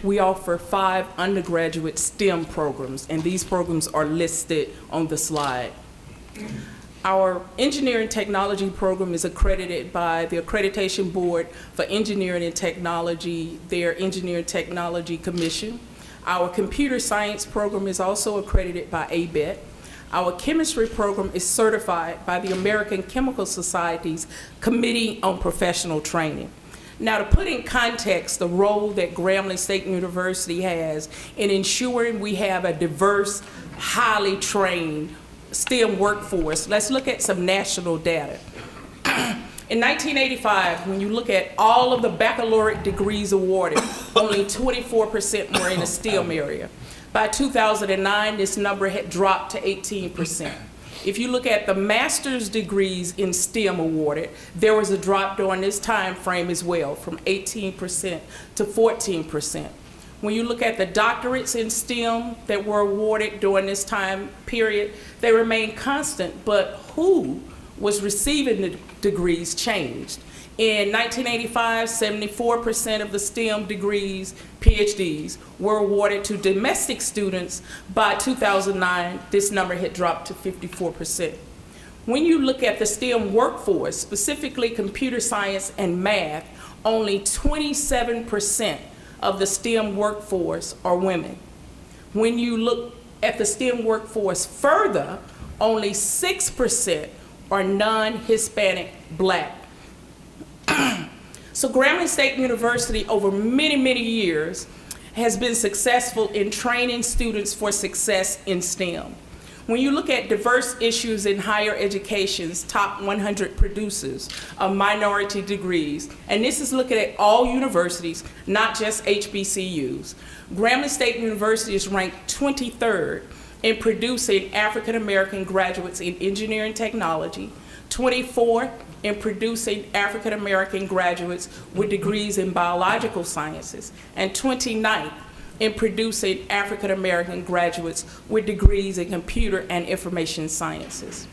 we offer 5 undergraduate STEM programs, and these programs are listed on the slide. Our engineering technology program is accredited by the Accreditation Board for Engineering and Technology, their Engineering Technology Commission. Our computer science program is also accredited by ABET. Our chemistry program is certified by the American Chemical Society's Committee on Professional Training. Now, to put in context the role that Grambling State University has in ensuring we have a diverse, highly trained STEM workforce, let's look at some national data. In 1985, when you look at all of the baccalaureate degrees awarded, only 24% were in the STEM area. By 2009, this number had dropped to 18%. If you look at the master's degrees in STEM awarded, there was a drop during this time frame as well, from 18% to 14%. When you look at the doctorates in STEM that were awarded during this time period, they remained constant, but who was receiving the degrees changed. In 1985, 74% of the STEM degrees, PhDs, were awarded to domestic students. By 2009, this number had dropped to 54%. When you look at the STEM workforce, specifically computer science and math, only 27% of the STEM workforce are women. When you look at the STEM workforce further, only 6% are non-Hispanic Black. So Grambling State University, over many, many years, has been successful in training students for success in STEM. When you look at diverse issues in higher education's top 100 producers of minority degrees, and this is looking at all universities, not just HBCUs, Grambling State University is ranked 23rd in producing African American graduates in engineering technology, 24th in producing African American graduates with degrees in biological sciences, and 29th in producing African American graduates with degrees in computer and information sciences.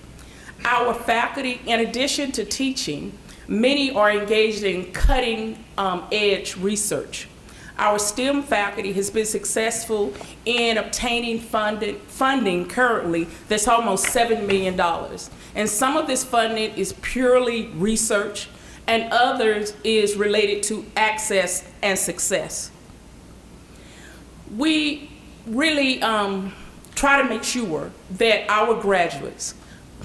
Our faculty, in addition to teaching, many are engaged in cutting edge research. Our STEM faculty has been successful in obtaining funding currently that's almost $7 million. And some of this funding is purely research, and others is related to access and success. We really try to make sure that our graduates,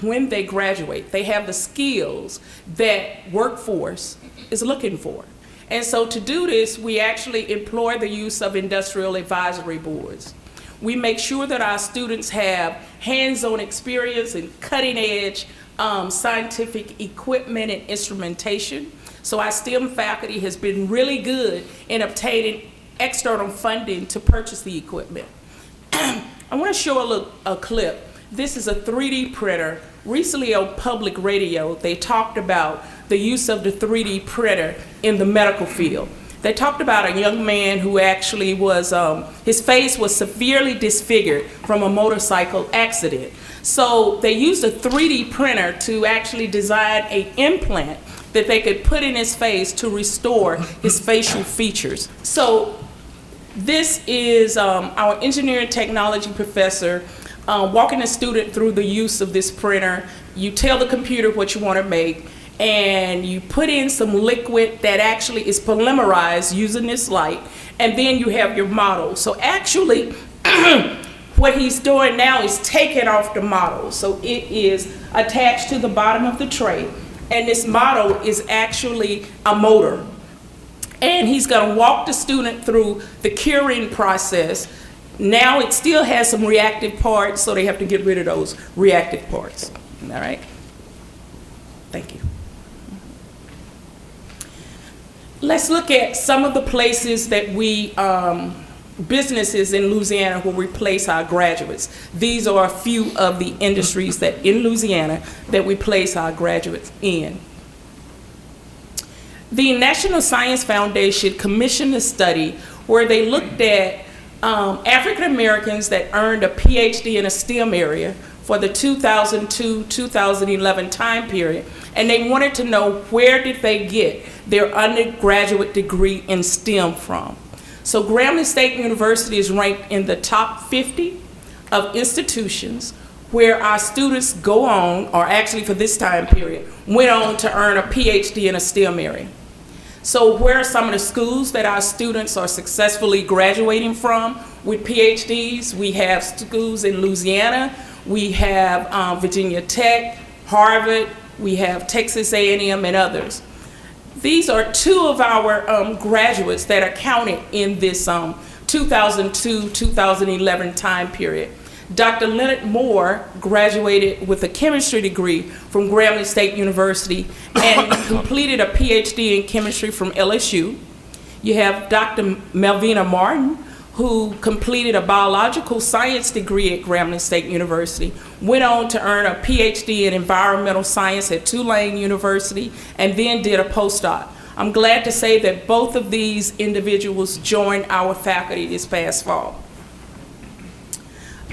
when they graduate, they have the skills that workforce is looking for. And so to do this, we actually employ the use of industrial advisory boards. We make sure that our students have hands-on experience in cutting-edge scientific equipment and instrumentation. So our STEM faculty has been really good in obtaining external funding to purchase the equipment. I want to show a clip. This is a 3D printer. Recently on public radio, they talked about the use of the 3D printer in the medical field. They talked about a young man who actually was, his face was severely disfigured from a motorcycle accident. So they used a 3D printer to actually design an implant that they could put in his face to restore his facial features. So this is our engineering technology professor walking a student through the use of this printer. You tell the computer what you want to make, and you put in some liquid that actually is polymerized using this light, and then you have your model. So actually, what he's doing now is taking off the model. So it is attached to the bottom of the tray, and this model is actually a motor. And he's going to walk the student through the curing process. Now it still has some reactive parts, so they have to get rid of those reactive parts. All right? Thank you. Let's look at some of the places that we, businesses in Louisiana where we place our graduates. These are a few of the industries that in Louisiana that we place our graduates in. The National Science Foundation commissioned a study where they looked at African Americans that earned a PhD in a STEM area for the 2002-2011 time period, and they wanted to know where did they get their undergraduate degree in STEM from. So Grambling State University is ranked in the top 50 of institutions where our students go on, or actually for this time period, went on to earn a PhD in a STEM area. So where are some of the schools that our students are successfully graduating from with PhDs? We have schools in Louisiana, we have Virginia Tech, Harvard, we have Texas A&M, and others. These are two of our graduates that are counted in this 2002-2011 time period. Dr. Leonard Moore graduated with a chemistry degree from Grambling State University and completed a PhD in chemistry from LSU. You have Dr. Melvina Martin, who completed a biological science degree at Grambling State University, went on to earn a PhD in environmental science at Tulane University, and then did a postdoc. I'm glad to say that both of these individuals joined our faculty this past fall.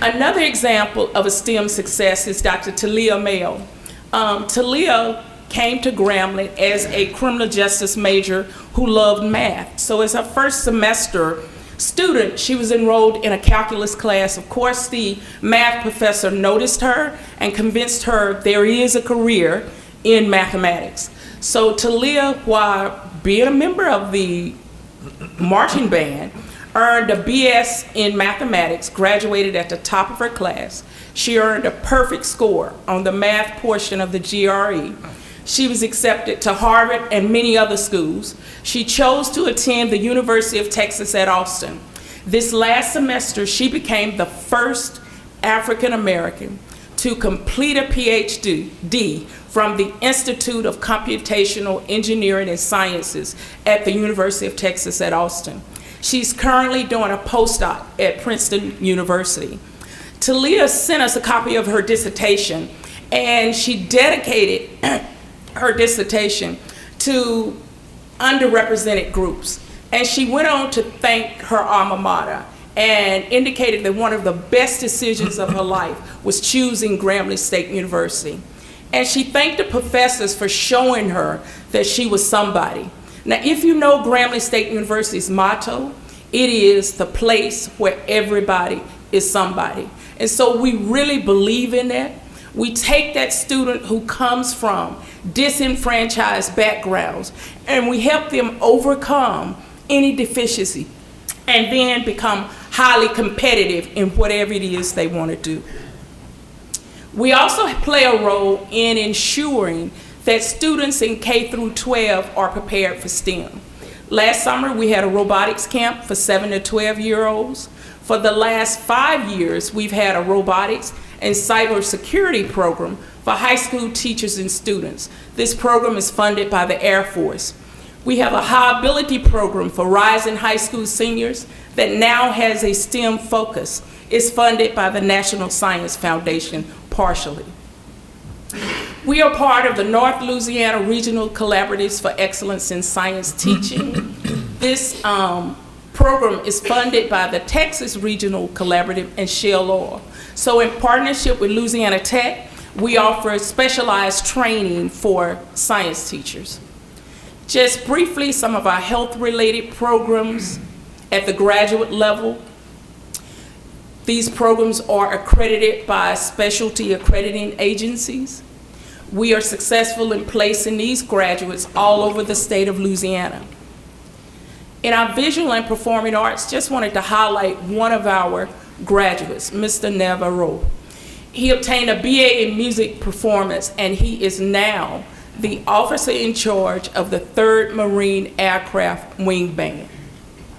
Another example of a STEM success is Dr. Talia Mayo. Talia came to Grambling as a criminal justice major who loved math. So as her first semester student, she was enrolled in a calculus class. Of course, the math professor noticed her and convinced her there is a career in mathematics. So Talia, while being a member of the marching band, earned a BS in mathematics, graduated at the top of her class. She earned a perfect score on the math portion of the GRE. She was accepted to Harvard and many other schools. She chose to attend the University of Texas at Austin. This last semester, she became the first African American to complete a PhD from the Institute of Computational Engineering and Sciences at the University of Texas at Austin. She's currently doing a postdoc at Princeton University. Talia sent us a copy of her dissertation, and she dedicated her dissertation to underrepresented groups. And she went on to thank her alma mater and indicated that one of the best decisions of her life was choosing Grambling State University. And she thanked the professors for showing her that she was somebody. Now, if you know Grambling State University's motto, it is the place where everybody is somebody. And so we really believe in that. We take that student who comes from disenfranchised backgrounds and we help them overcome any deficiency and then become highly competitive in whatever it is they want to do. We also play a role in ensuring that students in K through 12 are prepared for STEM. Last summer, we had a robotics camp for 7 to 12-year-olds. For the last 5 years, we've had a robotics and cybersecurity program for high school teachers and students. This program is funded by the Air Force. We have a high ability program for rising high school seniors that now has a STEM focus. It's funded by the National Science Foundation partially. We are part of the North Louisiana Regional Collaboratives for Excellence in Science Teaching. This program is funded by the Texas Regional Collaborative and Shell Oil. So in partnership with Louisiana Tech, we offer specialized training for science teachers. Just briefly, some of our health-related programs at the graduate level. These programs are accredited by specialty accrediting agencies. We are successful in placing these graduates all over the state of Louisiana. In our visual and performing arts, just wanted to highlight one of our graduates, Mr. Navarro. He obtained a BA in music performance, and he is now the officer in charge of the 3rd Marine Aircraft Wing Band.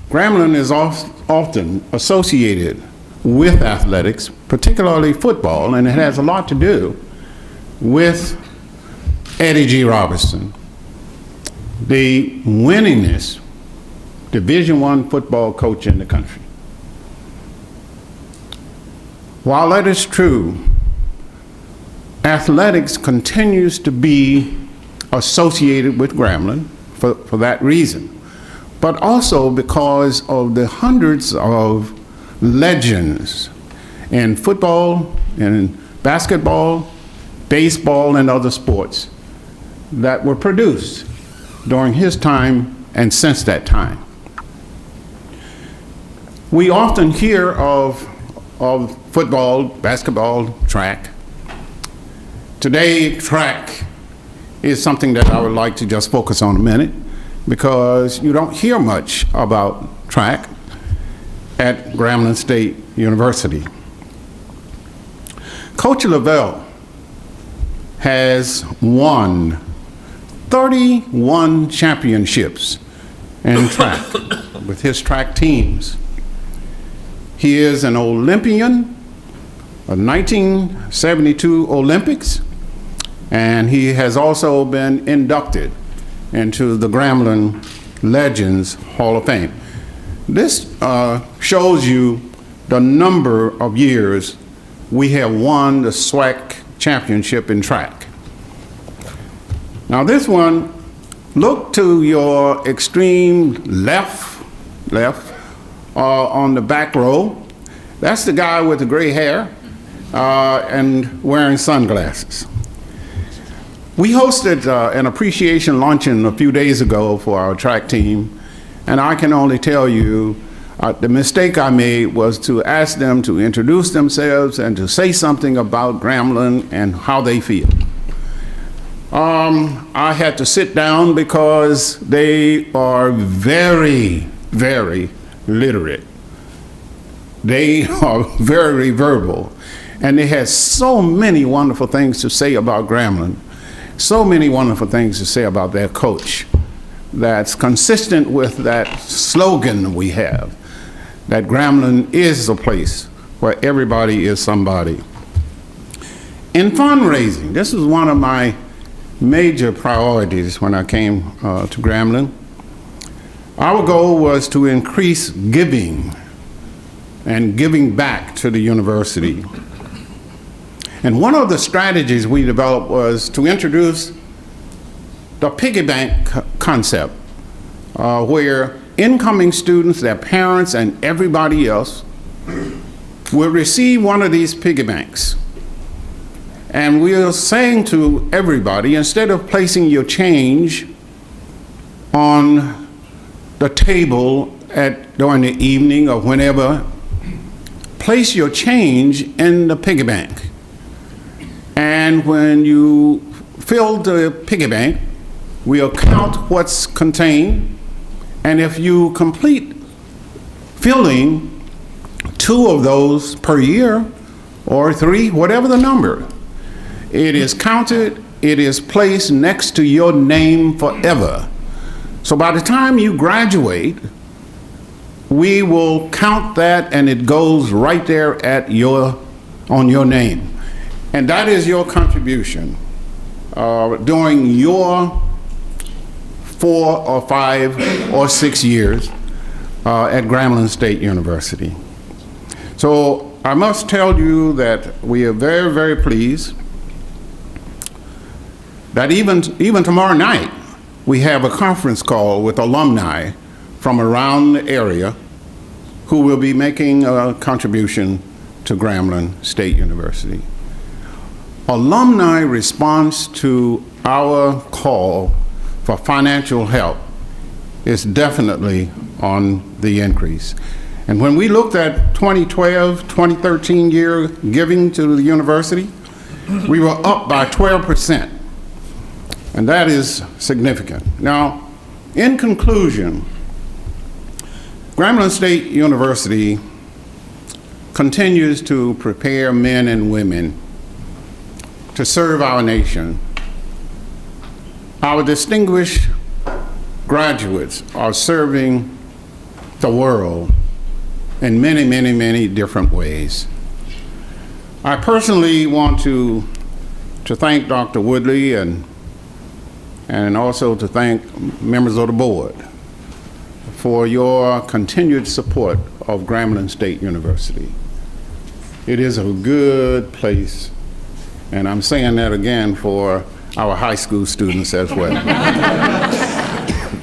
Grambling is often associated with athletics, particularly football, and it has a lot to do with Eddie G. Robertson, the winningest Division I football coach in the country. While that is true, athletics continues to be associated with Grambling for that reason, but also because of the hundreds of legends in football, in basketball, baseball, and other sports that were produced during his time and since that time. We often hear of football, basketball, track. Today, track is something that I would like to just focus on a minute, because you don't hear much about track at Grambling State University. Coach Lavelle has won 31 championships in track with his track teams. He is an Olympian of 1972 Olympics, and he has also been inducted into the Grambling Legends Hall of Fame. This shows you the number of years we have won the SWAC championship in track. Now this one, look to your extreme left, on the back row. That's the guy with the gray hair and wearing sunglasses. We hosted an appreciation luncheon a few days ago for our track team, and I can only tell you the mistake I made was to ask them to introduce themselves and to say something about Grambling and how they feel. I had to sit down because they are very, very literate. They are very verbal, and they had so many wonderful things to say about Grambling, so many wonderful things to say about their coach that's consistent with that slogan we have, that Grambling is a place where everybody is somebody. In fundraising, this was one of my major priorities when I came to Grambling. Our goal was to increase giving and giving back to the university. And one of the strategies we developed was to introduce the piggy bank concept, where incoming students, their parents, and everybody else will receive one of these piggy banks. And we are saying to everybody, instead of placing your change on the table during the evening or whenever, place your change in the piggy bank. And when you fill the piggy bank, we'll count what's contained. And if you complete filling 2 of those per year, or 3, whatever the number, it is counted, it is placed next to your name forever. So by the time you graduate, we will count that and it goes right there on your name. And that is your contribution during your 4 or 5 or 6 years at Grambling State University. So I must tell you that we are very, very pleased that even tomorrow night, we have a conference call with alumni from around the area who will be making a contribution to Grambling State University. Alumni response to our call for financial help is definitely on the increase. And when we looked at 2012, 2013 year giving to the university, we were up by 12%. And that is significant. Now, in conclusion, Grambling State University continues to prepare men and women to serve our nation. Our distinguished graduates are serving the world in many, many, many different ways. I personally want to thank Dr. Woodley and also to thank members of the board for your continued support of Grambling State University. It is a good place, and I'm saying that again for our high school students as well.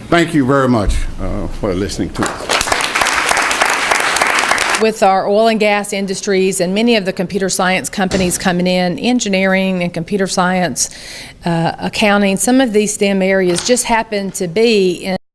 Thank you very much for listening to us. With our oil and gas industries and many of the computer science companies coming in, engineering and computer science, accounting, some of these STEM areas just happen to be in